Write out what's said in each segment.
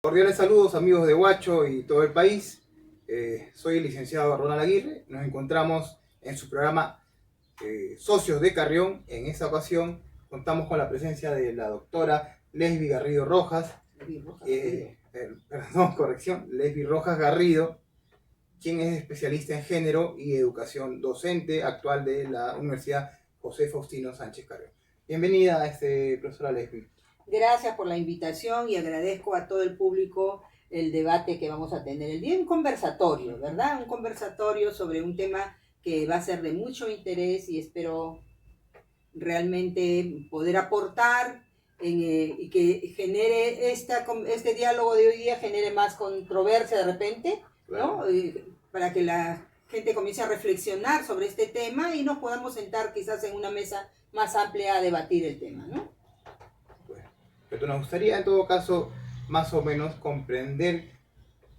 Cordiales saludos amigos de Huacho y todo el país. Soy el licenciado Ronald Aguirre. Nos encontramos en su programa Socios de Carrión. En esta ocasión contamos con la presencia de la doctora Lesbi Garrido Rojas. Lesbi Rojas Garrido, quien es especialista en género y educación docente actual de la Universidad José Faustino Sánchez Carrión. Bienvenida, profesora Lesbi. Gracias por la invitación y agradezco a todo el público el debate que vamos a tener el día. Un conversatorio, ¿verdad? Un conversatorio sobre un tema que va a ser de mucho interés y espero realmente poder aportar y que genere este diálogo de hoy día genere más controversia de repente, ¿no? Para que la gente comience a reflexionar sobre este tema y nos podamos sentar quizás en una mesa más amplia a debatir el tema, ¿no? Pero nos gustaría en todo caso más o menos comprender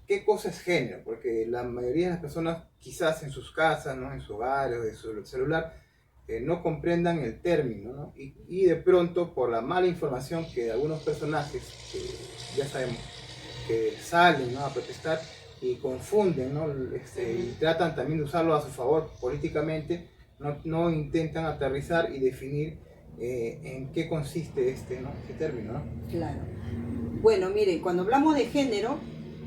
qué cosa es género, porque la mayoría de las personas quizás en sus casas, ¿no? En su hogar o de su celular, no comprendan el término, ¿no? Y de pronto por la mala información que algunos personajes, que ya sabemos, que salen, ¿no? A protestar y confunden, ¿no? Y tratan también de usarlo a su favor políticamente, no intentan aterrizar y definir en qué consiste este término, ¿no? Claro. Bueno, mire, cuando hablamos de género,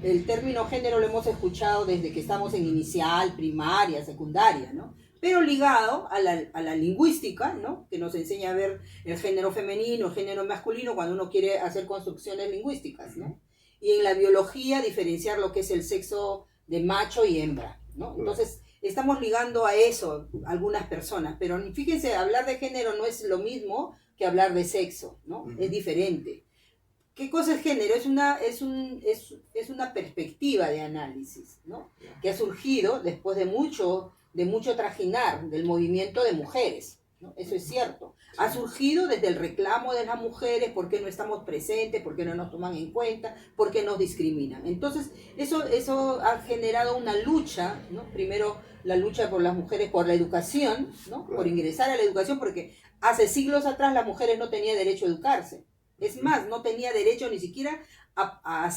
el término género lo hemos escuchado desde que estamos en inicial, primaria, secundaria, ¿no? Pero ligado a la lingüística, ¿no? Que nos enseña a ver el género femenino, el género masculino, cuando uno quiere hacer construcciones lingüísticas, ¿no? Y en la biología diferenciar lo que es el sexo de macho y hembra, ¿no? Entonces, estamos ligando a eso algunas personas, pero fíjense, hablar de género no es lo mismo que hablar de sexo, ¿no? Es diferente. ¿Qué cosa es género? Es una perspectiva de análisis, ¿no? Que ha surgido después de mucho trajinar del movimiento de mujeres, ¿no? Eso es cierto. Ha surgido desde el reclamo de las mujeres, por qué no estamos presentes, por qué no nos toman en cuenta, por qué nos discriminan. Entonces, eso ha generado una lucha, ¿no? Primero, la lucha por las mujeres por la educación, ¿no? Por ingresar a la educación, porque hace siglos atrás las mujeres no tenían derecho a educarse. Es más, no tenía derecho ni siquiera a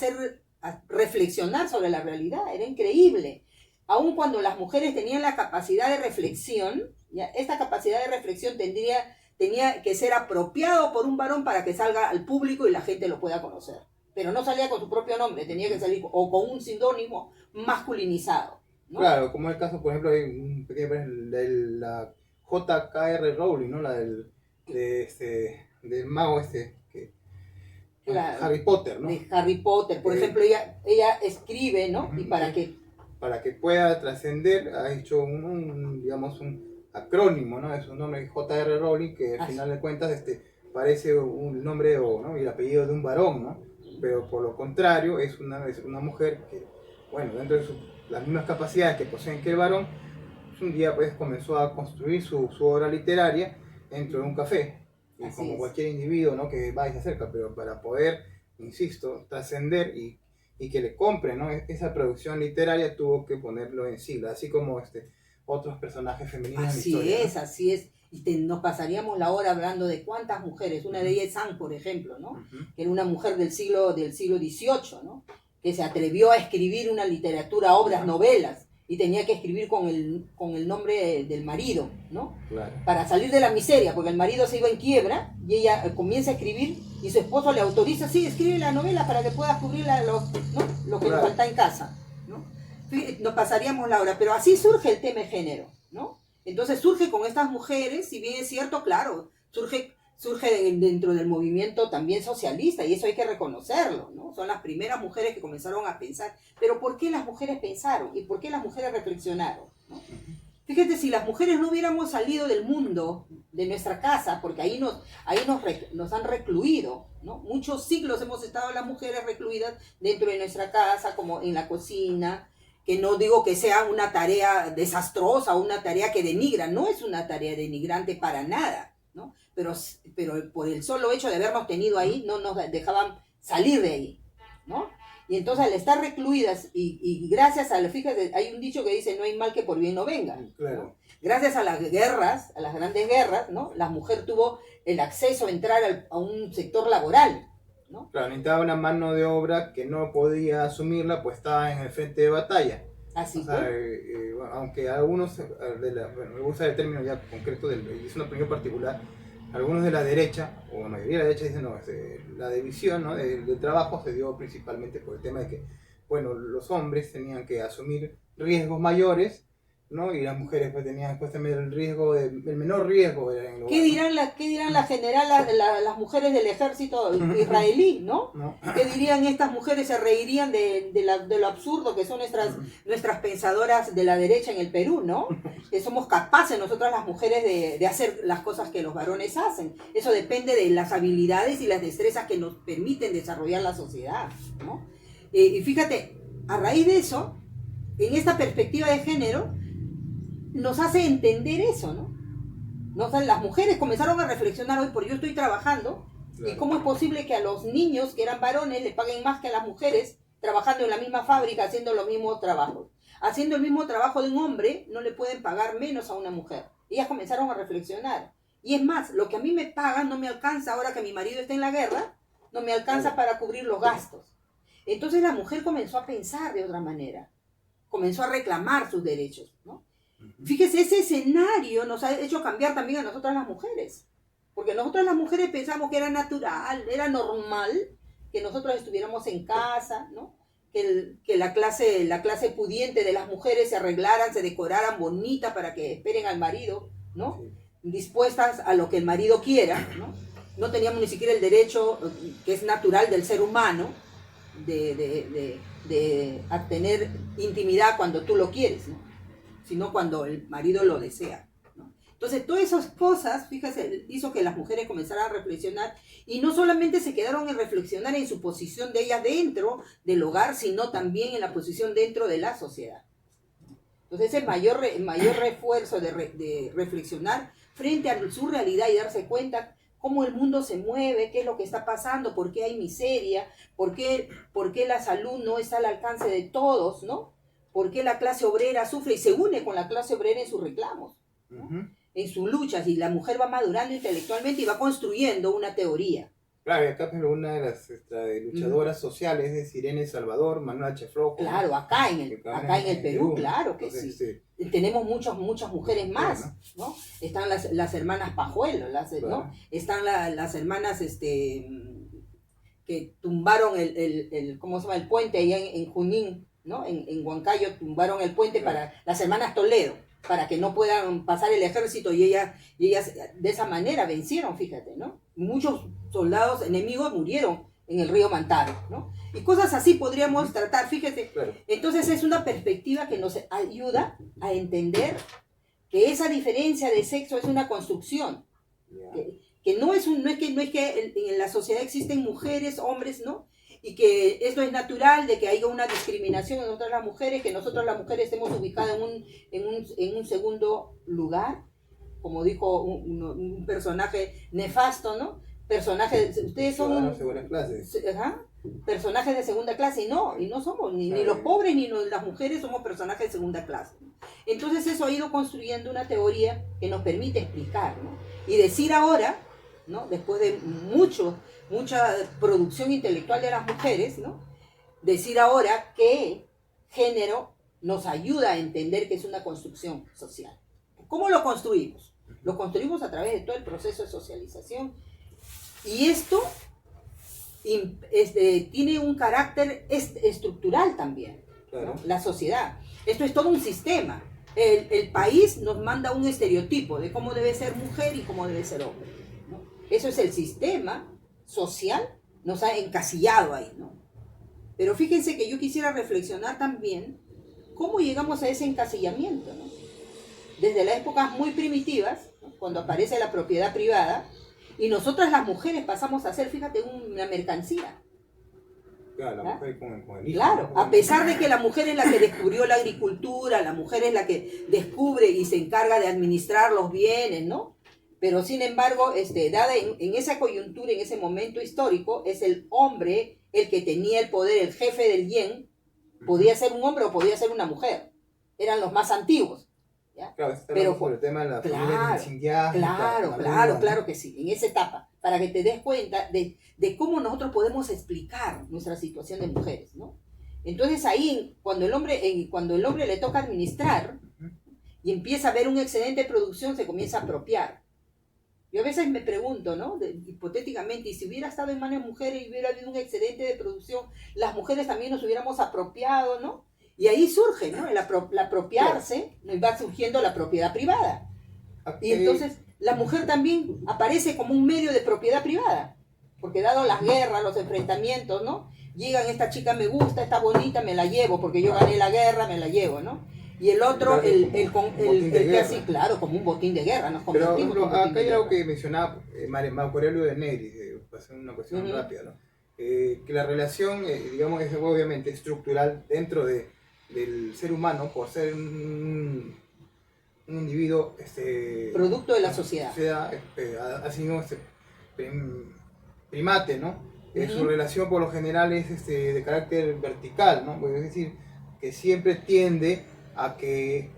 reflexionar sobre la realidad. Era increíble. Aun cuando las mujeres tenían la capacidad de reflexión, ¿ya? Esta capacidad de reflexión tenía que ser apropiado por un varón para que salga al público y la gente lo pueda conocer. Pero no salía con su propio nombre, tenía que salir o con un sinónimo masculinizado, ¿no? Claro, como el caso, por ejemplo, de la J.K.R. Rowling, ¿no? La del mago Claro, Harry Potter, ¿no? de Harry Potter, por ejemplo, ella escribe, ¿no? ¿Y para qué? Para que pueda trascender, ha hecho digamos, un acrónimo, ¿no? Es un nombre J.R. Rowling, que al final de cuentas parece un nombre ¿no? y el apellido de un varón, ¿no? Pero por lo contrario, es una mujer que, bueno, dentro de las mismas capacidades que poseen que el varón, pues un día pues comenzó a construir su obra literaria dentro de un café. Y Así como es. cualquier individuo, ¿no? Que vaya cerca, pero para poder, insisto, trascender y que le compren, ¿no? Esa producción literaria tuvo que ponerlo en sigla, así como otros personajes femeninos en la historia. Así es. Y nos pasaríamos la hora hablando de cuántas mujeres. Una de ellas es Anne, por ejemplo, ¿no? Que era una mujer del siglo XVIII, ¿no? Que se atrevió a escribir una literatura, obras, novelas, y tenía que escribir con el nombre del marido, ¿no? Claro. Para salir de la miseria, porque el marido se iba en quiebra y ella comienza a escribir y su esposo le autoriza, sí, escribe la novela para que puedas cubrir lo que le falta en casa, ¿no? Nos pasaríamos la hora, pero así surge el tema de género, ¿no? Entonces surge con estas mujeres, si bien es cierto, claro, surge dentro del movimiento también socialista, y eso hay que reconocerlo, ¿no? Son las primeras mujeres que comenzaron a pensar. Pero ¿por qué las mujeres pensaron? ¿Y por qué las mujeres reflexionaron? ¿No? Fíjate, si las mujeres no hubiéramos salido del mundo, de nuestra casa, porque ahí nos han recluido, ¿no? Muchos siglos hemos estado las mujeres recluidas dentro de nuestra casa, como en la cocina, que no digo que sea una tarea desastrosa o una tarea que denigra, no es una tarea denigrante para nada, ¿no? Pero por el solo hecho de habernos tenido ahí, no nos dejaban salir de ahí, ¿no? Y entonces al estar recluidas y gracias fíjate, hay un dicho que dice, no hay mal que por bien no venga, ¿no? Claro. Gracias a las guerras, a las grandes guerras, ¿no? La mujer tuvo el acceso a entrar a un sector laboral, ¿no? Claro, necesitaba una mano de obra que no podía asumirla, pues estaba en el frente de batalla. Así O sea, fue. bueno, aunque algunos, bueno, me gusta el término ya concreto, es una opinión particular, algunos de la derecha, o la mayoría de la derecha dicen, no, la división, ¿no?, del trabajo se dio principalmente por el tema de que, bueno, los hombres tenían que asumir riesgos mayores, ¿no?, y las mujeres pues tenían pues también el menor riesgo en el ¿Qué hogar, ¿no? dirán, qué dirán la general, las mujeres del ejército israelí, ¿no? ¿No? ¿Qué dirían estas mujeres? Se reirían de lo absurdo que son nuestras pensadoras de la derecha en el Perú, ¿no? Que somos capaces nosotras las mujeres de hacer las cosas que los varones hacen. Eso depende de las habilidades y las destrezas que nos permiten desarrollar la sociedad, ¿no? Y fíjate, a raíz de eso, en esta perspectiva de género, nos hace entender eso, ¿no? ¿No? O sea, las mujeres comenzaron a reflexionar hoy, porque yo estoy trabajando, Claro. y cómo es posible que a los niños que eran varones le paguen más que a las mujeres trabajando en la misma fábrica, haciendo los mismos trabajos. Haciendo el mismo trabajo de un hombre, no le pueden pagar menos a una mujer. Ellas comenzaron a reflexionar. Y es más, lo que a mí me pagan no me alcanza ahora que mi marido está en la guerra, no me alcanza para cubrir los gastos. Entonces la mujer comenzó a pensar de otra manera, comenzó a reclamar sus derechos, ¿no? Fíjese, ese escenario nos ha hecho cambiar también a nosotras las mujeres. Porque nosotras las mujeres pensamos que era natural, era normal que nosotros estuviéramos en casa, ¿no? Que la clase pudiente de las mujeres se arreglaran, se decoraran bonitas para que esperen al marido, ¿no? Dispuestas a lo que el marido quiera, ¿no? No teníamos ni siquiera el derecho, que es natural del ser humano, de tener intimidad cuando tú lo quieres, ¿no? Sino cuando el marido lo desea, ¿no? Entonces, todas esas cosas, fíjese, hizo que las mujeres comenzaran a reflexionar, y no solamente se quedaron en reflexionar en su posición de ellas dentro del hogar, sino también en la posición dentro de la sociedad. Entonces, el mayor refuerzo de reflexionar frente a su realidad y darse cuenta cómo el mundo se mueve, qué es lo que está pasando, por qué hay miseria, por qué la salud no está al alcance de todos, ¿no? ¿Por qué la clase obrera sufre y se une con la clase obrera en sus reclamos, ¿no? En sus luchas? Y la mujer va madurando intelectualmente y va construyendo una teoría. Claro, y acá pero una de las luchadoras sociales es decir, Irene Salvador, Manuela Chefloco. Claro, acá en el Perú, claro que entonces, sí. Tenemos muchas mujeres más, claro, ¿no? Están las hermanas Pajuelo, claro, ¿no? Están las hermanas que tumbaron ¿cómo se llama? El puente allá en Junín, ¿no? En Huancayo tumbaron el puente, claro, para las hermanas Toledo, para que no puedan pasar el ejército, y ellas de esa manera vencieron, fíjate, ¿no? Muchos soldados enemigos murieron en el río Mantaro, ¿no? Y cosas así podríamos tratar, fíjate. Claro. Entonces es una perspectiva que nos ayuda a entender que esa diferencia de sexo es una construcción, que no es que en la sociedad existen mujeres, hombres, ¿no? Y que esto es natural, de que haya una discriminación en nosotras las mujeres, que nosotros las mujeres estemos ubicadas en un segundo lugar, como dijo un personaje nefasto, ¿no? Ustedes son personajes de segunda clase, y no somos, ni los pobres ni las mujeres somos personajes de segunda clase. Entonces eso ha ido construyendo una teoría que nos permite explicar, ¿no? Y decir ahora, ¿no? Después de mucha producción intelectual de las mujeres, ¿no? Decir ahora que género nos ayuda a entender que es una construcción social. ¿Cómo lo construimos? Lo construimos a través de todo el proceso de socialización, y esto tiene un carácter estructural también, ¿no? La sociedad. Esto es todo un sistema. El país nos manda un estereotipo de cómo debe ser mujer y cómo debe ser hombre, ¿no? Eso es el sistema social, nos ha encasillado ahí, ¿no? Pero fíjense que yo quisiera reflexionar también cómo llegamos a ese encasillamiento, ¿no? Desde las épocas muy primitivas, ¿no? Cuando aparece la propiedad privada, y nosotras las mujeres pasamos a ser, fíjate, una mercancía. Claro, la mujer con el hijo. Claro, a pesar de que la mujer es la que descubrió la agricultura, la mujer es la que descubre y se encarga de administrar los bienes, ¿no? Pero sin embargo, dada en esa coyuntura, en ese momento histórico, es el hombre el que tenía el poder, el jefe del yen. Podía ser un hombre o podía ser una mujer. Eran los más antiguos. ¿Ya? Claro, pero por el tema de la familia claro que sí, en esa etapa. para que te des cuenta de cómo nosotros podemos explicar nuestra situación de mujeres, ¿no? Entonces ahí, cuando el hombre le toca administrar y empieza a ver un excedente de producción, se comienza a apropiar. Yo a veces me pregunto, ¿no? Hipotéticamente, y si hubiera estado en manos de mujeres y hubiera habido un excedente de producción, las mujeres también nos hubiéramos apropiado, ¿no? Y ahí surge, ¿no? El apropiarse, nos va surgiendo la propiedad privada. Y entonces la mujer también aparece como un medio de propiedad privada, porque dado las guerras, los enfrentamientos, ¿no? Llegan, esta chica me gusta, está bonita, me la llevo, porque yo gané la guerra, me la llevo, ¿no? Y el otro, el que así, claro, como un botín de guerra, nos convertimos Pero en un botín acá de hay algo guerra. que mencionaba Marco Aurelio de Negri, para hacer una cuestión rápida, ¿no? Que la relación, digamos, es obviamente estructural dentro del ser humano, por ser un individuo producto de la sociedad. Así mismo primate, ¿no? Su relación por lo general es de carácter vertical, ¿no? Es decir, que siempre tiende a que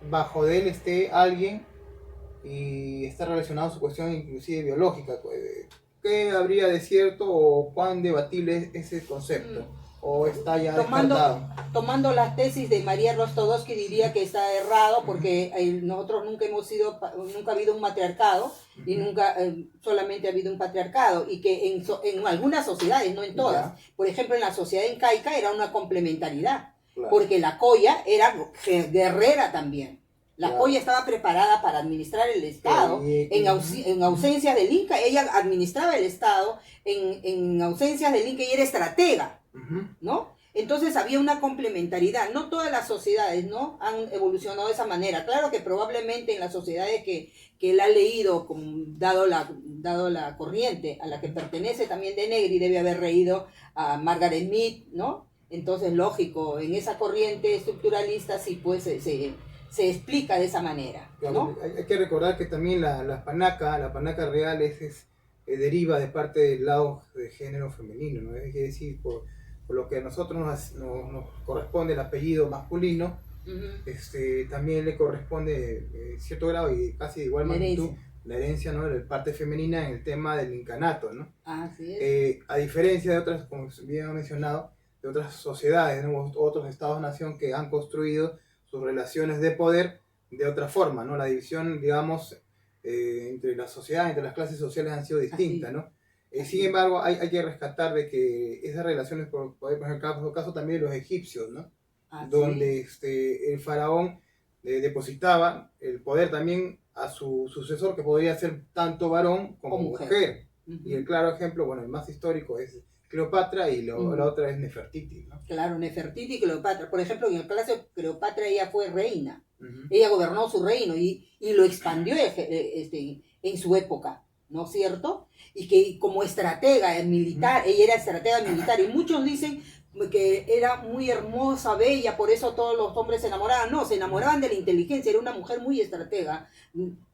bajo de él esté alguien y está relacionado a su cuestión inclusive biológica. ¿Qué habría de cierto o cuán debatible es ese concepto? ¿O está ya descartado? Tomando las tesis de María Rostodowski, diría que está errado porque nosotros nunca ha habido un matriarcado y nunca solamente ha habido un patriarcado, y que en algunas sociedades, no en todas, por ejemplo en la sociedad incaica era una complementariedad, porque la coya era guerrera también. La coya estaba preparada para administrar el Estado. En ausencia del Inca, ella administraba el Estado. En ausencia del Inca, ella era estratega, ¿no? Entonces había una complementariedad. No todas las sociedades, ¿no?, han evolucionado de esa manera. Claro que probablemente en las sociedades que él ha leído, dado la corriente a la que pertenece también de Negri, debe haber leído a Margaret Mead, ¿no? Entonces, lógico, en esa corriente estructuralista sí, pues se explica de esa manera, ¿no? Hay que recordar que también la panaca real deriva de parte del lado de género femenino, ¿no? Es decir, por lo que a nosotros nos corresponde el apellido masculino, también le corresponde cierto grado y casi de igual magnitud la herencia, ¿no?, de la parte femenina en el tema del incanato, ¿no? Así es. A diferencia de otras, como bien he mencionado, de otras sociedades, ¿no?, otros estados-nación que han construido sus relaciones de poder de otra forma, ¿no? La división, digamos, entre la sociedad, entre las clases sociales han sido distintas, ¿no? Sin embargo, hay que rescatar de que esas relaciones, por ejemplo, el caso también de los egipcios, ¿no? Donde el faraón depositaba el poder también a su sucesor, que podría ser tanto varón como mujer. Y el claro ejemplo, bueno, el más histórico es Cleopatra, y la otra es Nefertiti, ¿no? Claro, Nefertiti y Cleopatra. Por ejemplo, en el caso de Cleopatra, ella fue reina. Ella gobernó su reino y lo expandió en su época, ¿no es cierto? Y que como estratega militar, ella era estratega militar, y muchos dicen que era muy hermosa, bella, por eso todos los hombres se enamoraban. No, se enamoraban de la inteligencia, era una mujer muy estratega,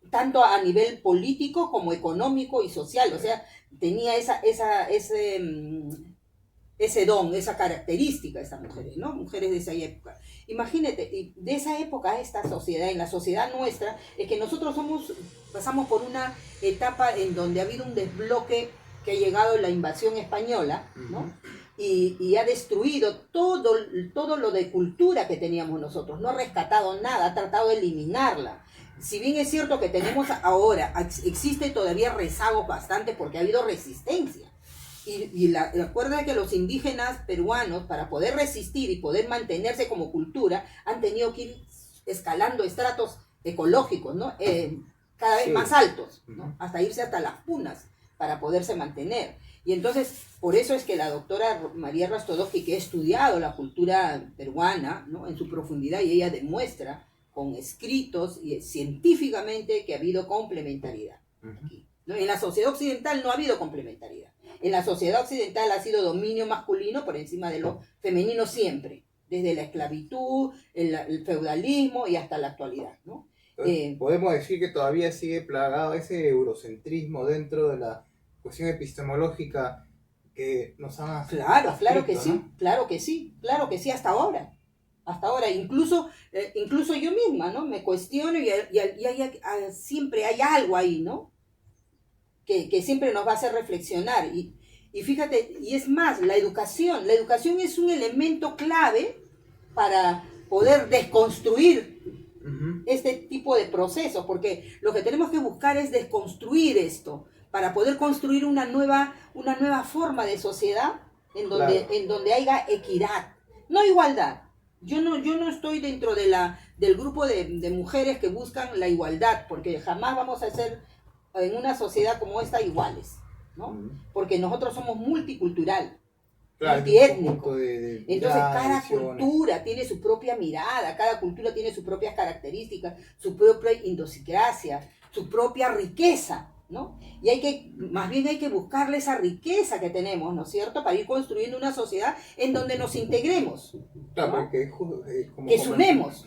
tanto a nivel político como económico y social. O sea, tenía ese don, esa característica, esas mujeres, ¿no? Mujeres de esa época. Imagínate, de esa época a esta sociedad, en la sociedad nuestra, es que nosotros pasamos por una etapa en donde ha habido un desbloque, que ha llegado la invasión española, ¿no? Y ha destruido todo lo de cultura que teníamos nosotros, no ha rescatado nada, ha tratado de eliminarla. Si bien es cierto que tenemos ahora, existe todavía rezagos bastante porque ha habido resistencia. Y recuerda que los indígenas peruanos, para poder resistir y poder mantenerse como cultura, han tenido que ir escalando estratos ecológicos, ¿no? Cada vez más altos, ¿no? Hasta irse hasta las punas para poderse mantener. Y entonces, por eso es que la doctora María Rostodowski, que ha estudiado la cultura peruana, ¿no?, en su profundidad, y ella demuestra con escritos y científicamente que ha habido complementariedad aquí, ¿no? En la sociedad occidental no ha habido complementariedad. En la sociedad occidental ha sido dominio masculino por encima de lo femenino siempre, desde la esclavitud, el feudalismo y hasta la actualidad, ¿no? Entonces, podemos decir que todavía sigue plagado ese eurocentrismo dentro de la cuestión epistemológica que nos han... Claro que sí, ¿no? Claro que sí, hasta ahora. Incluso yo misma, ¿no?, me cuestiono y siempre hay algo ahí, ¿no? que siempre nos va a hacer reflexionar. Y fíjate, y es más, la educación es un elemento clave para poder desconstruir este tipo de procesos, porque lo que tenemos que buscar es desconstruir esto, para poder construir una nueva forma de sociedad en donde haya equidad, no igualdad. Yo no estoy dentro del grupo de mujeres que buscan la igualdad, porque jamás vamos a ser en una sociedad como esta iguales, ¿no? Porque nosotros somos multicultural, multiétnico. Entonces cada cultura tiene su propia mirada, cada cultura tiene sus propias características, su propia idiosincrasia, su propia riqueza, ¿no? Y más bien hay que buscarle esa riqueza que tenemos, ¿no es cierto? Para ir construyendo una sociedad en donde nos integremos. Claro, ¿no? porque sumemos.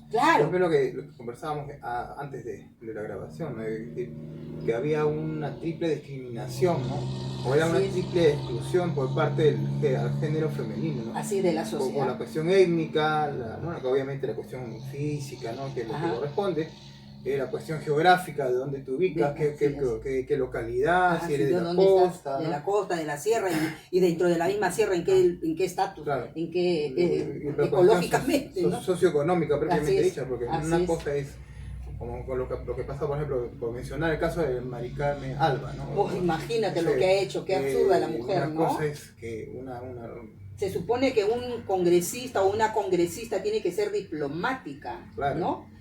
Claro. Lo que conversábamos antes de la grabación, ¿no? Que había una triple discriminación, ¿no? O era una triple exclusión por parte del género femenino, ¿no? Así de la sociedad. Por la cuestión étnica, que obviamente la cuestión física, ¿no? Que es lo que corresponde. La cuestión geográfica, de dónde te ubicas, qué localidad, si eres de la costa. Estás, ¿no? De la costa, de la sierra, y dentro de la misma sierra, ¿en qué estatus? Claro. ¿En qué ecológicamente? ¿no? Socioeconómica, propiamente dicha, porque una es. cosa es como con lo que pasa, por ejemplo, por mencionar el caso de Mari Carmen Alba, ¿no? Vos imagínate lo que ha hecho, qué absurda la mujer, una ¿no? Cosa es que se supone que un congresista o una congresista tiene que ser diplomática, claro. ¿no?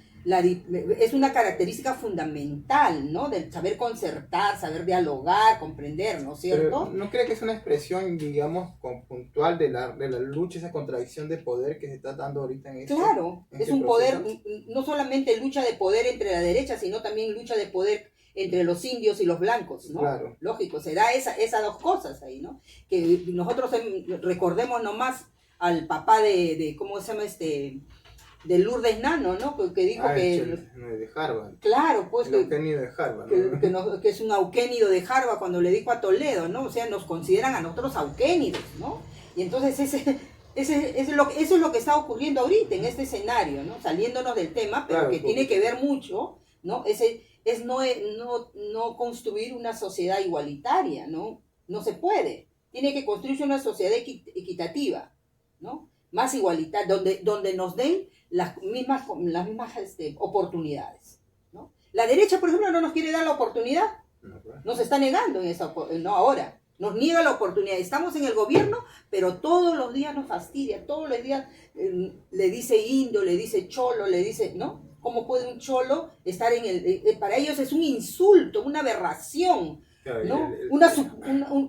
Es una característica fundamental, ¿no? Del saber concertar, saber dialogar, comprender, ¿no es cierto? Pero ¿no cree que es una expresión, digamos, puntual de la lucha, esa contradicción de poder que se está dando ahorita en este Claro, es un proceso? Poder, no solamente lucha de poder entre la derecha, sino también lucha de poder entre los indios y los blancos, ¿no? Claro. Lógico, se da esas dos cosas ahí, ¿no? Que nosotros recordemos nomás al papá de ¿cómo se llama de Lourdes Nano, ¿no? Que dijo de Harvard. Claro, pues. El auquénido de Harvard, ¿no? Que es un auquénido de Harvard cuando le dijo a Toledo, ¿no? O sea, nos consideran a nosotros auquénidos, ¿no? Y entonces eso es lo que está ocurriendo ahorita en este escenario, ¿no? Saliéndonos del tema, pero claro, que tiene que ver mucho, ¿no? No construir una sociedad igualitaria, ¿no? No se puede. Tiene que construirse una sociedad equitativa, ¿no? Más igualitaria, donde nos den las mismas oportunidades, ¿no? La derecha, por ejemplo, no nos quiere dar la oportunidad, nos está negando en esa, no ahora, nos niega la oportunidad. Estamos en el gobierno, pero todos los días nos fastidia, todos los días le dice indio, le dice cholo, le dice, ¿no? ¿Cómo puede un cholo estar para ellos es un insulto, una aberración, ¿no?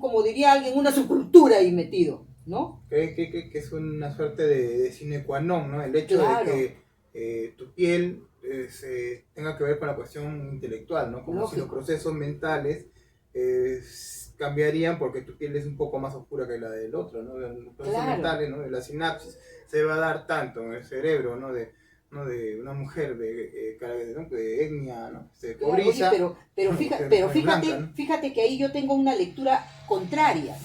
Como diría alguien, una subcultura ahí metido, ¿no? Que es una suerte de sine qua non, ¿no? El hecho de que tu piel tenga que ver con la cuestión intelectual, ¿no? Como si los procesos mentales cambiarían porque tu piel es un poco más oscura que la del otro, ¿no? Los procesos mentales, ¿no? La sinapsis se va a dar tanto en el cerebro, ¿no? De una mujer de etnia, ¿no? Oye, pero fíjate, blanca, ¿no? Fíjate que ahí yo tengo una lectura contraria.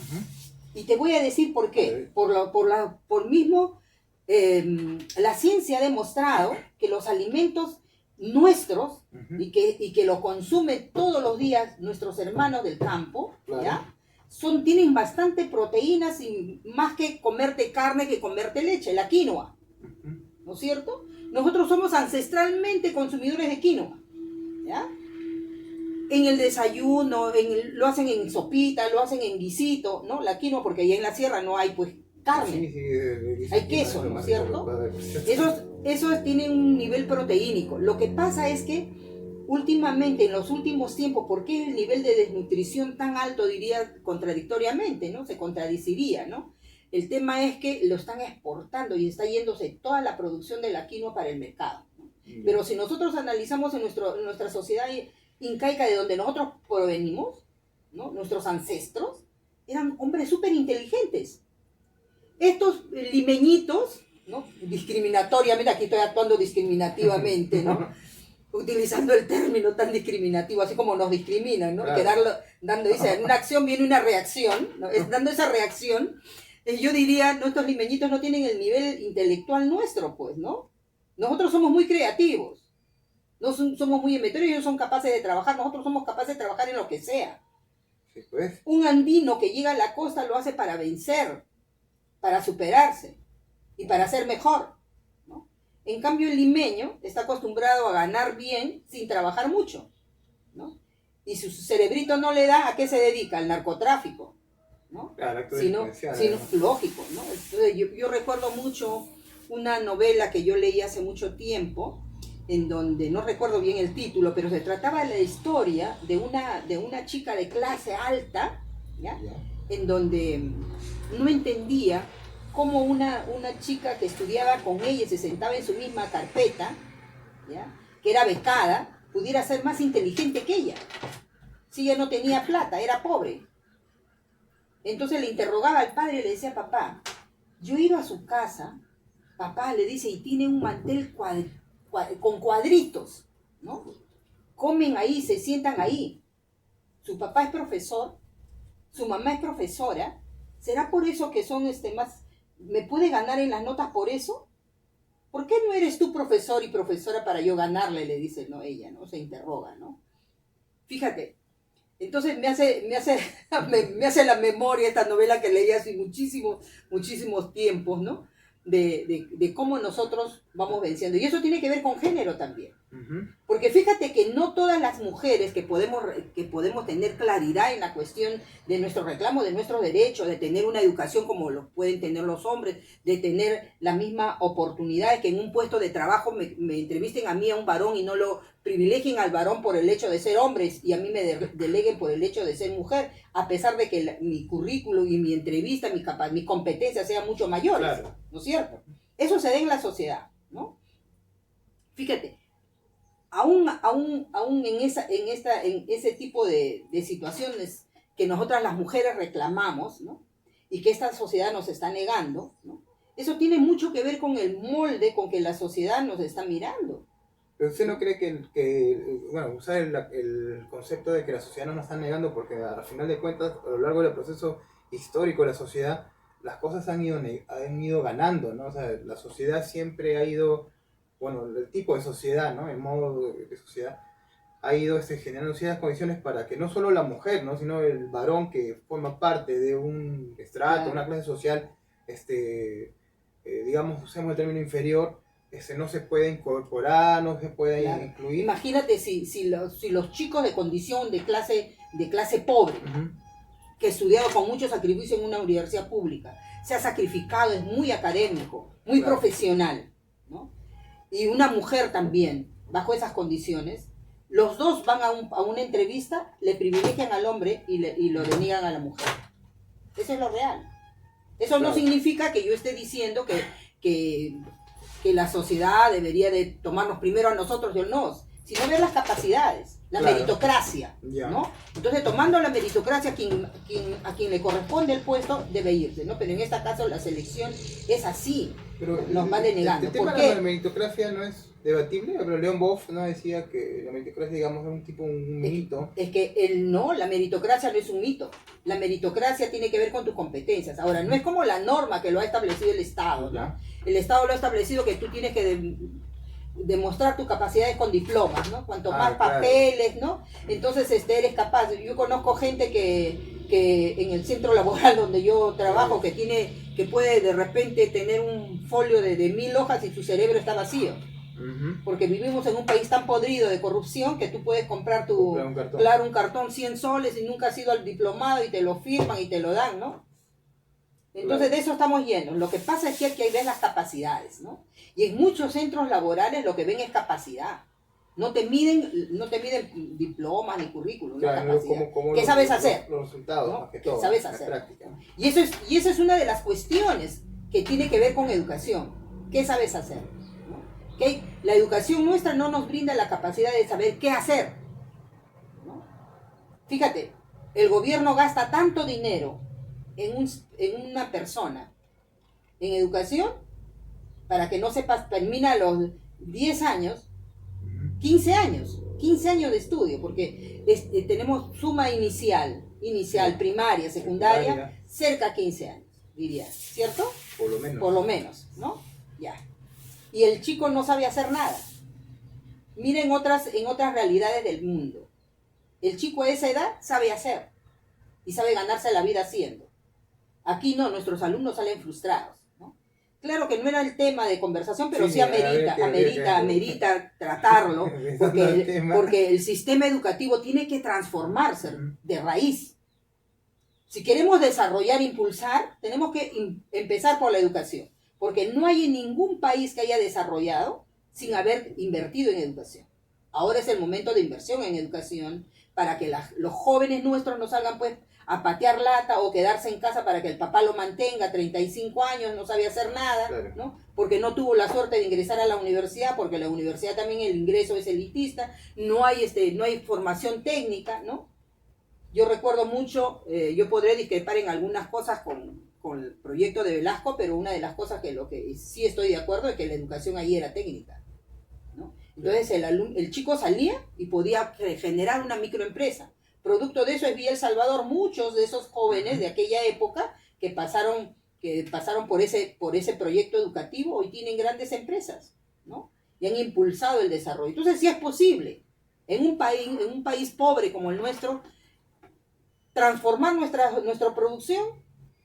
Y te voy a decir por qué. Por mismo, la ciencia ha demostrado que los alimentos nuestros, y que lo consumen todos los días nuestros hermanos del campo, ¿ya? Tienen bastante proteínas, y más que comerte carne que comerte leche, la quinoa, ¿no es cierto? Nosotros somos ancestralmente consumidores de quinoa, ¿ya? En el desayuno, lo hacen en sopita, lo hacen en guisito, ¿no? La quinoa, porque allá en la sierra no hay, pues, carne. Hay queso, ¿no es cierto? Esos tienen un nivel proteínico. Lo que pasa es que últimamente, en los últimos tiempos, ¿por qué el nivel de desnutrición tan alto, diría contradictoriamente, ¿no? Se contradeciría, ¿no? El tema es que lo están exportando y está yéndose toda la producción de la quinoa para el mercado, ¿no? Pero si nosotros analizamos en nuestra sociedad incaica, de donde nosotros provenimos, ¿no? Nuestros ancestros eran hombres súper inteligentes. Estos limeñitos, ¿no? Discriminatoriamente, aquí estoy actuando discriminativamente, ¿no? Utilizando el término tan discriminativo, así como nos discriminan, ¿no? Claro. Dice, en una acción viene una reacción, ¿no? Dando esa reacción, yo diría, ¿no? Estos limeñitos no tienen el nivel intelectual nuestro, pues, ¿no? Nosotros somos muy creativos, No somos muy inventorios, ellos son capaces de trabajar, nosotros somos capaces de trabajar en lo que sea. Sí, pues. Un andino que llega a la costa lo hace para vencer, para superarse y para ser mejor, ¿no? En cambio, el limeño está acostumbrado a ganar bien sin trabajar mucho, ¿no? Y su cerebrito no le da, ¿a qué se dedica? Al narcotráfico, ¿no? Claro, acto Sino, lógico, ¿no? Entonces, yo recuerdo mucho una novela que yo leí hace mucho tiempo, en donde no recuerdo bien el título, pero se trataba de la historia de una chica de clase alta, ¿ya? En donde no entendía cómo una chica que estudiaba con ella y se sentaba en su misma carpeta, ¿ya? Que era becada, pudiera ser más inteligente que ella. Si ella no tenía plata, era pobre. Entonces le interrogaba al padre y le decía, papá, yo he ido a su casa, papá le dice, y tiene un mantel con cuadritos, ¿no? Comen ahí, se sientan ahí. Su papá es profesor, su mamá es profesora. ¿Será por eso que son más... ¿Me puede ganar en las notas por eso? ¿Por qué no eres tú profesor y profesora para yo ganarle? Le dice, no, ella, ¿no? Se interroga, ¿no? Fíjate, entonces me hace la memoria esta novela que leí hace muchísimos tiempos, ¿no? De cómo nosotros vamos venciendo. Y eso tiene que ver con género también. Uh-huh. Porque fíjate que no todas las mujeres que podemos tener claridad en la cuestión de nuestro reclamo, de nuestros derechos, de tener una educación como lo pueden tener los hombres, de tener la misma oportunidad, que en un puesto de trabajo me entrevisten a mí, a un varón, y no lo privilegien al varón por el hecho de ser hombres y a mí me deleguen por el hecho de ser mujer, a pesar de que mi currículum y mi entrevista, mi competencia sean mucho mayores, claro. ¿No es cierto? Eso se da en la sociedad, ¿no? Fíjate, aún en ese tipo de situaciones que nosotras las mujeres reclamamos, ¿no? Y que esta sociedad nos está negando, ¿no? Eso tiene mucho que ver con el molde con que la sociedad nos está mirando. Pero usted no cree bueno, usar el concepto de que la sociedad no nos está negando, porque al final de cuentas, a lo largo del proceso histórico de la sociedad, las cosas han ido ganando, ¿no? O sea, la sociedad siempre ha ido, bueno, el tipo de sociedad, ¿no? El modo de sociedad ha ido generando ciertas condiciones para que no solo la mujer, ¿no? Sino el varón que forma parte de un estrato, claro, una clase social, digamos, usemos el término inferior, no se puede incorporar, no se puede, claro, incluir. Imagínate si los chicos de condición de clase pobre, uh-huh, que estudiado con mucho sacrificio en una universidad pública, se ha sacrificado, es muy académico, muy, claro, profesional, ¿no? Y una mujer también, bajo esas condiciones, los dos van a una entrevista, le privilegian al hombre y lo deniegan a la mujer. Eso es lo real. Eso, claro, no significa que yo esté diciendo que la sociedad debería de tomarnos primero a nosotros y a nos, sino ver las capacidades, la, claro, meritocracia, yeah, ¿no? Entonces, tomando la meritocracia, a quien le corresponde el puesto debe irse, ¿no? Pero en este caso la selección es así, pero nos va denegando. El tema de la meritocracia no es debatible, pero Leon Boff no decía que la meritocracia, digamos, es un mito. Es que la meritocracia no es un mito. La meritocracia tiene que ver con tus competencias. Ahora, no es como la norma que lo ha establecido el Estado, ¿no? El Estado lo ha establecido que tú tienes que demostrar tus capacidades con diplomas, ¿no? Cuanto más papeles, ¿no? Entonces eres capaz. Yo conozco gente que en el centro laboral donde yo trabajo, que puede de repente tener un folio de 1000 hojas y su cerebro está vacío. Uh-huh. Porque vivimos en un país tan podrido de corrupción que tú puedes comprar un cartón 100 soles y nunca has ido al diplomado y te lo firman y te lo dan, ¿no? Entonces, claro, de eso estamos llenos. Lo que pasa es que hay que ver las capacidades, ¿no? Y en muchos centros laborales lo que ven es capacidad. No te miden diplomas ni currículum, claro, no capacidad. ¿Qué sabes hacer? Los resultados, ¿no? ¿Qué sabes hacer? Práctica. Y esa es una de las cuestiones que tiene que ver con educación. ¿Qué sabes hacer? ¿No? ¿Okay? La educación nuestra no nos brinda la capacidad de saber qué hacer, ¿no? Fíjate, el gobierno gasta tanto dinero en una persona en educación para que no sepas, termina los 10 años, 15 años de estudio, porque tenemos suma inicial, primaria, secundaria, cerca de 15 años, diría, ¿cierto? Por lo menos. Por lo menos, ¿no? Ya. Y el chico no sabe hacer nada. Mira en otras realidades del mundo. El chico a esa edad sabe hacer y sabe ganarse la vida haciendo. Aquí no, nuestros alumnos salen frustrados, ¿no? Claro que no era el tema de conversación, pero sí, amerita tratarlo, porque el sistema educativo tiene que transformarse de raíz. Si queremos desarrollar, impulsar, tenemos que empezar por la educación, porque no hay en ningún país que haya desarrollado sin haber invertido en educación. Ahora es el momento de inversión en educación para que los jóvenes nuestros no salgan pues a patear lata o quedarse en casa para que el papá lo mantenga, 35 años, no sabe hacer nada, claro, ¿no? Porque no tuvo la suerte de ingresar a la universidad, porque la universidad también el ingreso es elitista, no hay formación técnica, ¿no? Yo recuerdo mucho, yo podré discrepar en algunas cosas con el proyecto de Velasco, pero una de las cosas lo que sí estoy de acuerdo es que la educación ahí era técnica, ¿no? Entonces el chico salía y podía generar una microempresa. Producto de eso es Villa El Salvador, muchos de esos jóvenes de aquella época que pasaron por ese proyecto educativo hoy tienen grandes empresas, ¿no? Y han impulsado el desarrollo. Entonces sí es posible, en un país pobre como el nuestro, transformar nuestra producción,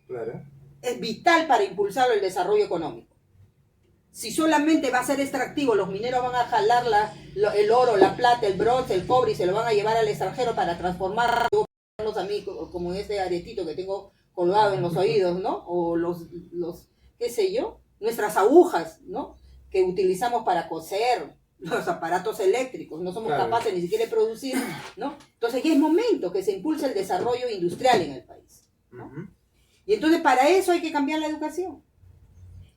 claro, es vital para impulsar el desarrollo económico. Si solamente va a ser extractivo, los mineros van a jalar el oro, la plata, el bronce, el cobre y se lo van a llevar al extranjero para transformar a mí, como en este aretito que tengo colgado en los oídos, ¿no? O qué sé yo, nuestras agujas, ¿no? Que utilizamos para coser, los aparatos eléctricos, no somos capaces ni siquiera de producir, ¿no? Entonces ya es momento que se impulse el desarrollo industrial en el país, ¿no? Y entonces para eso hay que cambiar la educación.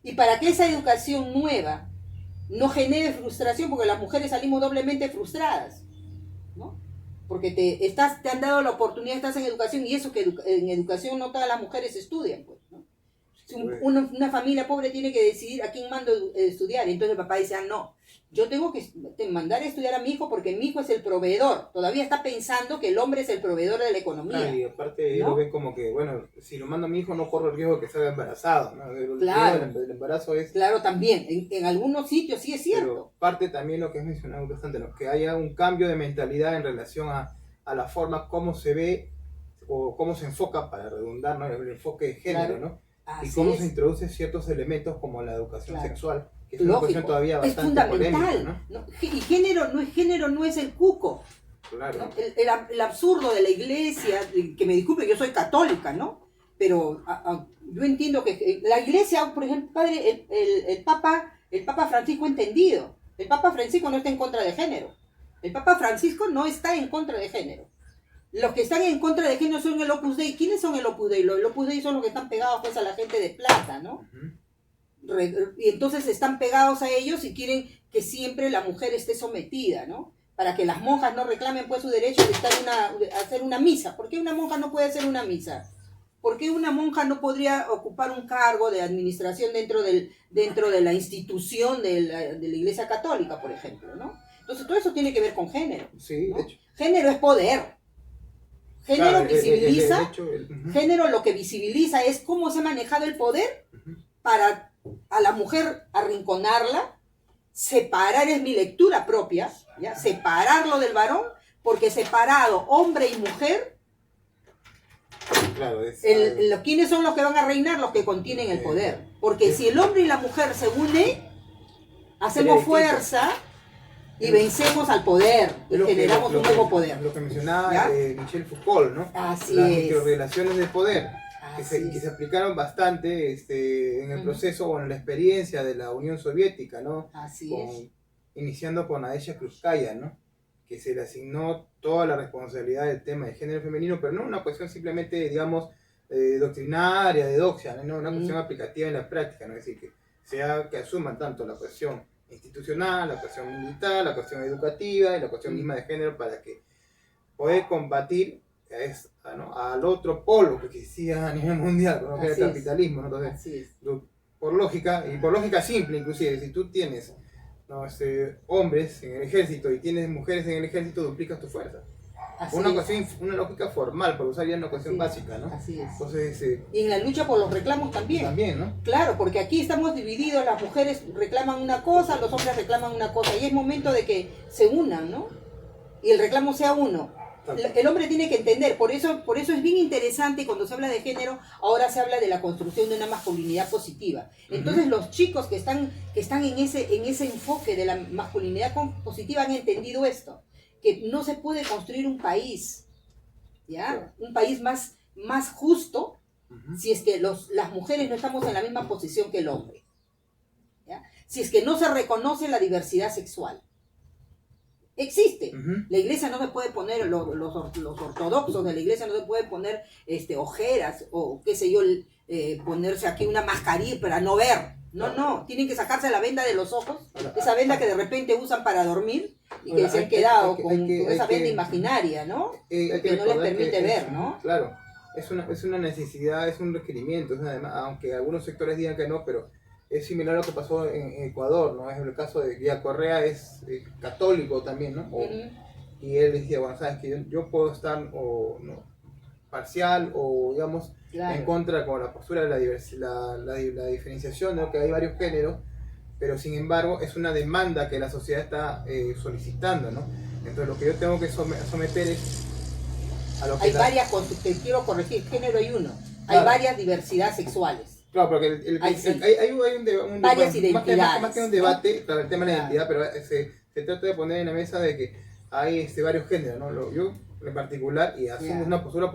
Y para que esa educación nueva no genere frustración, porque las mujeres salimos doblemente frustradas, ¿no? Porque te han dado la oportunidad, estás en educación, y eso que en educación no todas las mujeres estudian, pues, ¿no? Si una familia pobre tiene que decidir a quién mando estudiar, y entonces el papá dice, no, yo tengo que mandar a estudiar a mi hijo porque mi hijo es el proveedor. Todavía está pensando que el hombre es el proveedor de la economía. Claro, y aparte ¿no? Lo ven como que, bueno, si lo mando a mi hijo no corro el riesgo de que salga embarazado, ¿no? Claro. El embarazo es... Claro, también. En algunos sitios sí es cierto. Pero parte también lo que has mencionado bastante, ¿no? Que haya un cambio de mentalidad en relación a la forma como se ve o cómo se enfoca, para redundar, ¿no? El enfoque de género, claro, ¿no? Así y cómo se introducen ciertos elementos como la educación sexual, que es una cuestión todavía bastante polémica, ¿no? Y género no es el cuco. Claro. ¿No? El absurdo de la iglesia, que me disculpe, yo soy católica, ¿no? Pero yo entiendo que la iglesia, por ejemplo, padre, el Papa Francisco entendido. El Papa Francisco no está en contra de género. El Papa Francisco no está en contra de género. Los que están en contra de género son el Opus Dei. ¿Quiénes son el Opus Dei? Los Opus Dei son los que están pegados pues a la gente de plata, ¿no? Y entonces están pegados a ellos y quieren que siempre la mujer esté sometida, ¿no? Para que las monjas no reclamen pues su derecho de hacer una misa. ¿Por qué una monja no puede hacer una misa? ¿Por qué una monja no podría ocupar un cargo de administración dentro de la institución de la Iglesia Católica, por ejemplo, ¿no? Entonces todo eso tiene que ver con género. Sí, ¿no? De hecho. Género es poder. Género claro, visibiliza, género lo que visibiliza es cómo se ha manejado el poder para a la mujer arrinconarla, separar, es mi lectura propia, ¿ya? Separarlo del varón, porque separado hombre y mujer, claro, ¿quiénes son los que van a reinar? Los que contienen el poder. Porque si el hombre y la mujer se unen, hacemos fuerza y vencemos al poder y generamos un nuevo poder. Lo que mencionaba Michel Foucault, ¿no? Así las es. microrelaciones de poder, que se aplicaron bastante en el proceso o en la experiencia de la Unión Soviética, ¿no? Así es. Iniciando con Nadezhda Krúpskaya, ¿no? Que se le asignó toda la responsabilidad del tema de género femenino, pero no una cuestión simplemente, digamos, doctrinaria, de doxia, ¿no? Una cuestión aplicativa en la práctica, ¿no? Es decir, que asuman tanto la cuestión institucional, la cuestión militar, la cuestión educativa y la cuestión misma de género para que poder combatir al otro polo que existía a nivel mundial, ¿no? Que era el capitalismo, ¿no? Entonces, por lógica simple inclusive, si tú tienes hombres en el ejército y tienes mujeres en el ejército, duplicas tu fuerza. Así una es. cuestión, una lógica formal, por usar ya una cuestión Sí, básica, ¿no? así es. Entonces, Y en la lucha por los reclamos también. también, ¿no? Claro, porque aquí estamos divididos, las mujeres reclaman una cosa, los hombres reclaman una cosa, y es momento de que se unan, ¿no? Y el reclamo sea uno. El hombre tiene que entender, por eso es bien interesante cuando se habla de género, ahora se habla de la construcción de una masculinidad positiva. Entonces los chicos que están en ese enfoque de la masculinidad positiva han entendido esto, que no se puede construir un país, ¿ya? Un país más justo si es que las mujeres no estamos en la misma posición que el hombre, ¿ya? Si es que no se reconoce la diversidad sexual. Existe. La iglesia no se puede poner, los ortodoxos de la iglesia no se pueden poner ojeras o qué sé yo, ponerse aquí una mascarilla para no ver. No, tienen que sacarse la venda de los ojos, esa venda que de repente usan para dormir y que se han quedado con esa venda imaginaria, ¿no? Que no les permite ver, ¿no? Claro, es una necesidad, es un requerimiento, aunque algunos sectores digan que no, pero es similar a lo que pasó en Ecuador, ¿no? Es el caso de Guía Correa, es católico también, ¿no? Y él decía, bueno, sabes que yo puedo estar no, parcial o, digamos, en contra con la postura de la diferenciación, ¿no? Que hay varios géneros, pero sin embargo es una demanda que la sociedad está solicitando, ¿no? Entonces lo que yo tengo que someter es a lo que hay varias, te quiero corregir, género hay uno, claro. Hay varias diversidades sexuales. Varias identidades. Más que un debate, claro, el tema de la identidad, pero se trata de poner en la mesa de que hay varios géneros, ¿no? Yo en particular, y hacemos una postura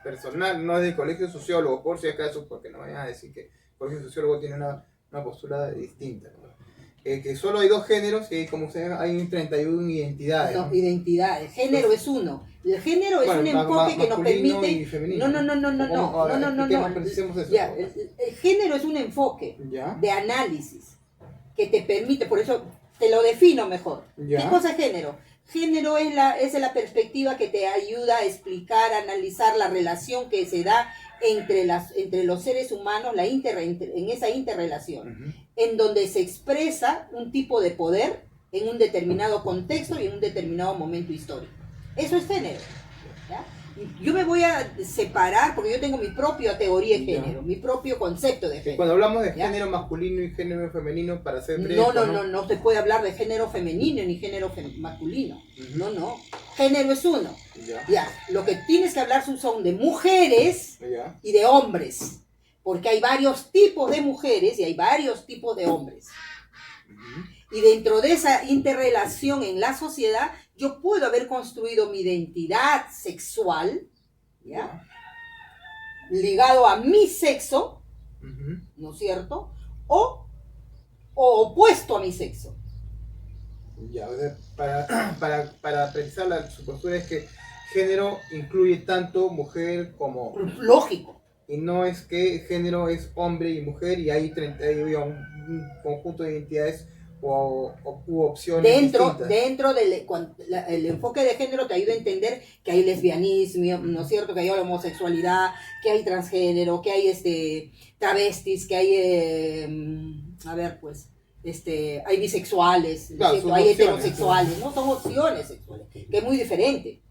personal, no es del colegio sociólogo, por si acaso, porque no vayan a decir que el colegio sociólogo tiene una postura distinta, ¿no? Que solo hay dos géneros y como ustedes hay 31 identidades. No, identidades. Género es uno. El género es un enfoque que nos permite. El género es un enfoque de análisis que te permite, por eso te lo defino mejor. ¿Qué cosa es género? Género es la perspectiva que te ayuda a explicar, a analizar la relación que se da entre los seres humanos, en esa interrelación, en donde se expresa un tipo de poder en un determinado contexto y en un determinado momento histórico. Eso es género, ¿ya? Yo me voy a separar porque yo tengo mi propia teoría de género, mi propio concepto de género. Cuando hablamos de género masculino y género femenino, para ser breve, no se puede hablar de género femenino ni género masculino. No. Género es uno. Ya. Lo que tienes que hablar son de mujeres y de hombres. Porque hay varios tipos de mujeres y hay varios tipos de hombres. Y dentro de esa interrelación en la sociedad, yo puedo haber construido mi identidad sexual, ¿ya? Ligado a mi sexo, ¿no es cierto? O opuesto a mi sexo. Ya, o sea, para precisar su postura es que género incluye tanto mujer como... Lógico. Y no es que género es hombre y mujer y hay un conjunto de identidades u opciones dentro el enfoque de género te ayuda a entender que hay lesbianismo, ¿no es cierto? Que hay homosexualidad, que hay transgénero, que hay travestis, que hay hay bisexuales, claro, hay heterosexuales, ¿no? Son opciones sexuales, que es muy diferente.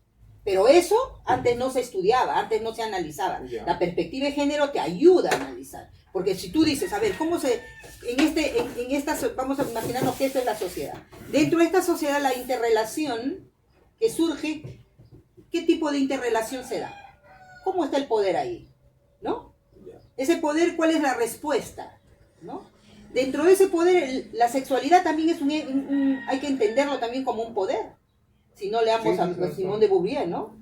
Pero eso antes no se estudiaba, antes no se analizaba. La perspectiva de género te ayuda a analizar. Porque si tú dices, a ver, ¿cómo vamos a imaginarnos que esta es la sociedad. Dentro de esta sociedad, la interrelación que surge, ¿qué tipo de interrelación se da? ¿Cómo está el poder ahí? ¿No? Ese poder, ¿cuál es la respuesta? ¿No? Dentro de ese poder, la sexualidad también es hay que entenderlo también como un poder. Si no leamos a Simone de Beauvoir, ¿no?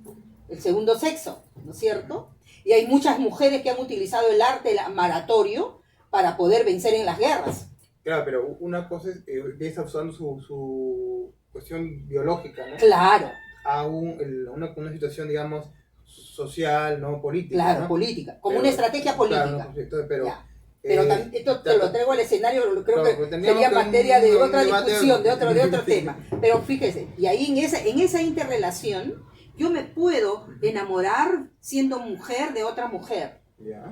El segundo sexo, ¿no es cierto? Y hay muchas mujeres que han utilizado el arte amaratorio para poder vencer en las guerras. Claro, pero una cosa es que está usando su cuestión biológica, ¿no? Claro. A una situación, digamos, social, no política. Claro, ¿no? política, como una estrategia política. Claro, pero esto te lo traigo al escenario, creo que sería materia de otra discusión, de otro tema. Pero fíjese, y ahí en esa interrelación, yo me puedo enamorar siendo mujer de otra mujer.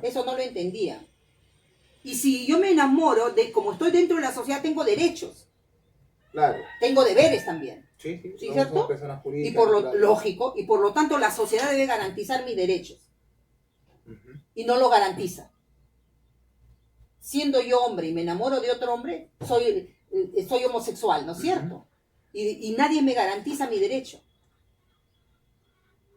Eso no lo entendía. Y si yo me enamoro, como estoy dentro de la sociedad, tengo derechos. Claro. Tengo deberes también. Sí, sí, ¿Sí, no cierto? somos personas Y jurídicas. por lo claro. lógico, y por lo tanto la sociedad debe garantizar mis derechos, Ujú. y no lo garantiza. Siendo yo hombre y me enamoro de otro hombre, soy homosexual, ¿no es cierto? Y nadie me garantiza mi derecho.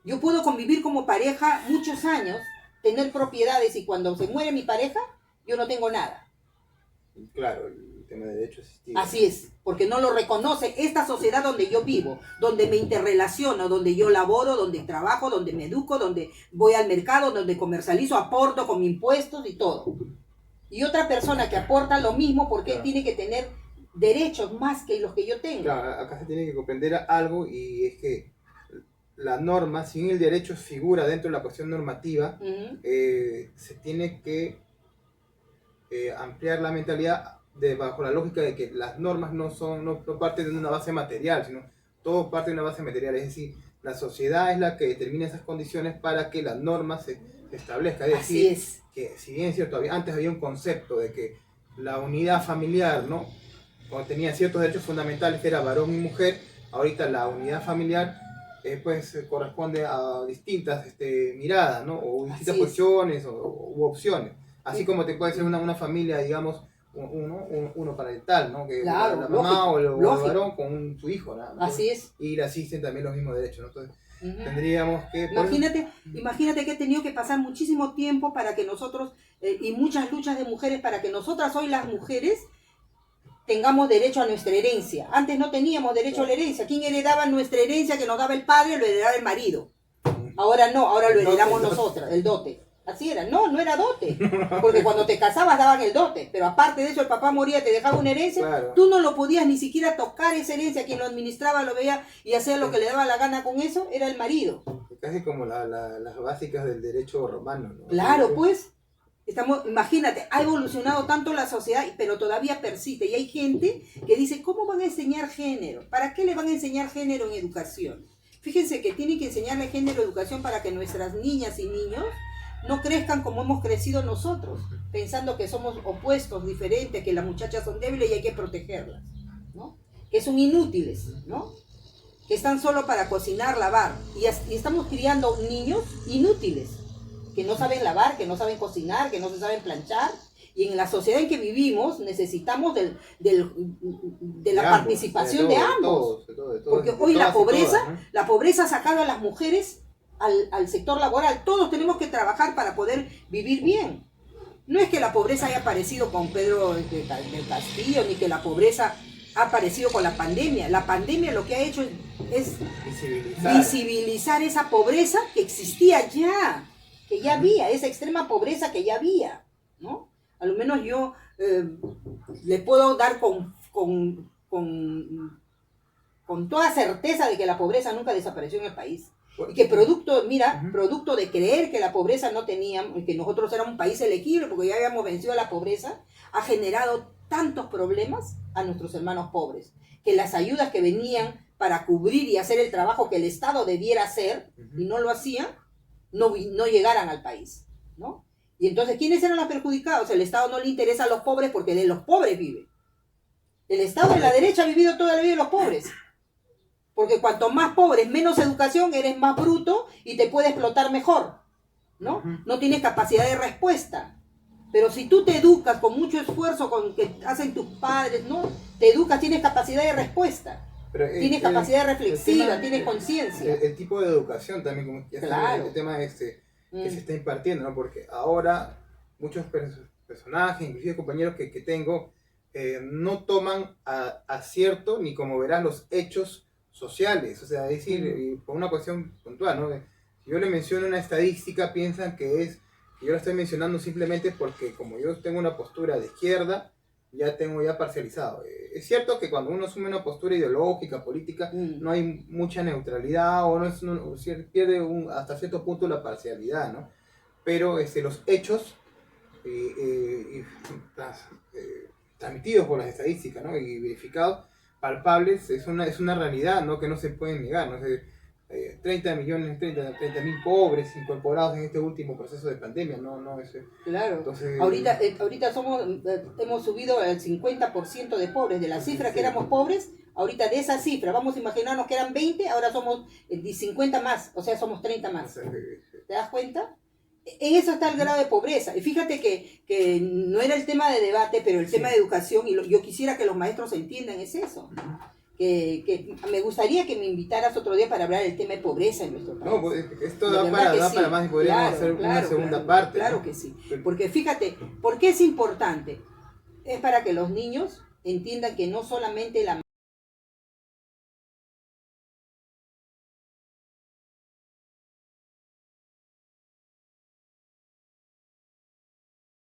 Yo puedo convivir como pareja muchos años, tener propiedades, y cuando se muere mi pareja, yo no tengo nada. Claro, el tema de derechos existivo. Así es, porque no lo reconoce esta sociedad donde yo vivo, donde me interrelaciono, donde yo laboro, donde trabajo, donde me educo, donde voy al mercado, donde comercializo, aporto con mis impuestos y todo. Y otra persona que aporta lo mismo, ¿por qué Claro. tiene que tener derechos más que los que yo tengo? Claro, acá se tiene que comprender algo, y es que la norma, si bien el derecho figura dentro de la cuestión normativa, Uh-huh. se tiene que ampliar la mentalidad bajo la lógica de que las normas no parten de una base material, sino todo parte de una base material. Es decir, la sociedad es la que determina esas condiciones para que las normas se establezcan. Es Así decir, es. que si bien es cierto, antes había un concepto de que la unidad familiar, ¿no?, cuando tenía ciertos derechos fundamentales, que era varón y mujer, ahorita la unidad familiar pues corresponde a distintas miradas, ¿no?, o distintas Así es. cuestiones u opciones. Así Sí. como te puede ser una familia, digamos, uno parental, ¿no?, que Claro, la mamá lógico, o el lógico. varón con su hijo, nada más. Así es. Y le asisten también los mismos derechos, ¿no? Entonces, Uh-huh. tendríamos que... Imagínate que he tenido que pasar muchísimo tiempo para que nosotros, y muchas luchas de mujeres, para que nosotras hoy las mujeres tengamos derecho a nuestra herencia. Antes no teníamos derecho a la herencia. ¿Quién heredaba nuestra herencia que nos daba el padre? Lo heredaba el marido. Ahora no, ahora lo heredamos nosotras, el dote. Así era. No, no era dote. Porque cuando te casabas daban el dote. Pero aparte de eso, el papá moría, te dejaba una herencia. Claro. Tú no lo podías ni siquiera tocar esa herencia. Quien lo administraba lo veía y hacía lo que le daba la gana con eso, era el marido. Casi como las básicas del derecho romano, ¿no? Claro, pues. Imagínate, ha evolucionado tanto la sociedad, pero todavía persiste. Y hay gente que dice, ¿cómo van a enseñar género? ¿Para qué le van a enseñar género en educación? Fíjense que tienen que enseñarle género en educación para que nuestras niñas y niños no crezcan como hemos crecido nosotros, pensando que somos opuestos, diferentes, que las muchachas son débiles y hay que protegerlas, ¿no? Que son inútiles, ¿no? Que están solo para cocinar, lavar. Y estamos criando niños inútiles, que no saben lavar, que no saben cocinar, que no se saben planchar. Y en la sociedad en que vivimos necesitamos de la participación de ambos. De todos, porque hoy la pobreza ha sacado a las mujeres al sector laboral. Todos tenemos que trabajar para poder vivir bien. No es que la pobreza haya aparecido con Pedro del Castillo, ni que la pobreza ha aparecido con la pandemia. La pandemia lo que ha hecho es visibilizar esa pobreza que existía ya, que ya había, esa extrema pobreza que ya había, ¿no? A lo menos yo le puedo dar con toda certeza de que la pobreza nunca desapareció en el país. Y que producto de creer que la pobreza no teníamos, que nosotros éramos un país elegible porque ya habíamos vencido a la pobreza, ha generado tantos problemas a nuestros hermanos pobres, que las ayudas que venían para cubrir y hacer el trabajo que el Estado debiera hacer, y no lo hacían, no llegaran al país, ¿no? Y entonces, ¿quiénes eran los perjudicados? El Estado no le interesa a los pobres porque de los pobres vive. El Estado de la derecha ha vivido toda la vida de los pobres. Porque cuanto más pobres, menos educación, eres más bruto y te puede explotar mejor, ¿no? No tienes capacidad de respuesta. Pero si tú te educas con mucho esfuerzo, con que hacen tus padres, ¿no? Te educas, tienes capacidad de respuesta. Tienes capacidad reflexiva, tienes conciencia. El tipo de educación también, como que claro. El tema que se está impartiendo, ¿no? Porque ahora muchos personajes, inclusive compañeros que tengo, no toman a cierto, ni como verás, los hechos sociales. O sea, es decir, por una cuestión puntual, ¿no? Si yo le menciono una estadística, piensan que yo lo estoy mencionando simplemente porque como yo tengo una postura de izquierda, ya tengo parcializado. Es cierto que cuando uno asume una postura ideológica, política, no hay mucha neutralidad, o pierde hasta cierto punto la parcialidad, ¿no? Pero los hechos transmitidos por las estadísticas, ¿no?, y verificados, palpables, es una realidad, ¿no?, que no se pueden negar, ¿no? 30.000 pobres incorporados en este último proceso de pandemia, no es... Claro, entonces, ahorita hemos subido el 50% de pobres, de la cifra que éramos pobres, ahorita de esa cifra, vamos a imaginarnos que eran 20, ahora somos 50 más, o sea, somos 30 más. ¿Te das cuenta? En eso está el grado de pobreza. Y fíjate que no era el tema de debate, pero el tema de educación, y yo quisiera que los maestros entiendan, es eso. Que me gustaría que me invitaras otro día para hablar del tema de pobreza en nuestro país. No, pues esto da para más y podríamos hacer una segunda parte. Claro que sí. Porque fíjate, ¿por qué es importante? Es para que los niños entiendan que no solamente la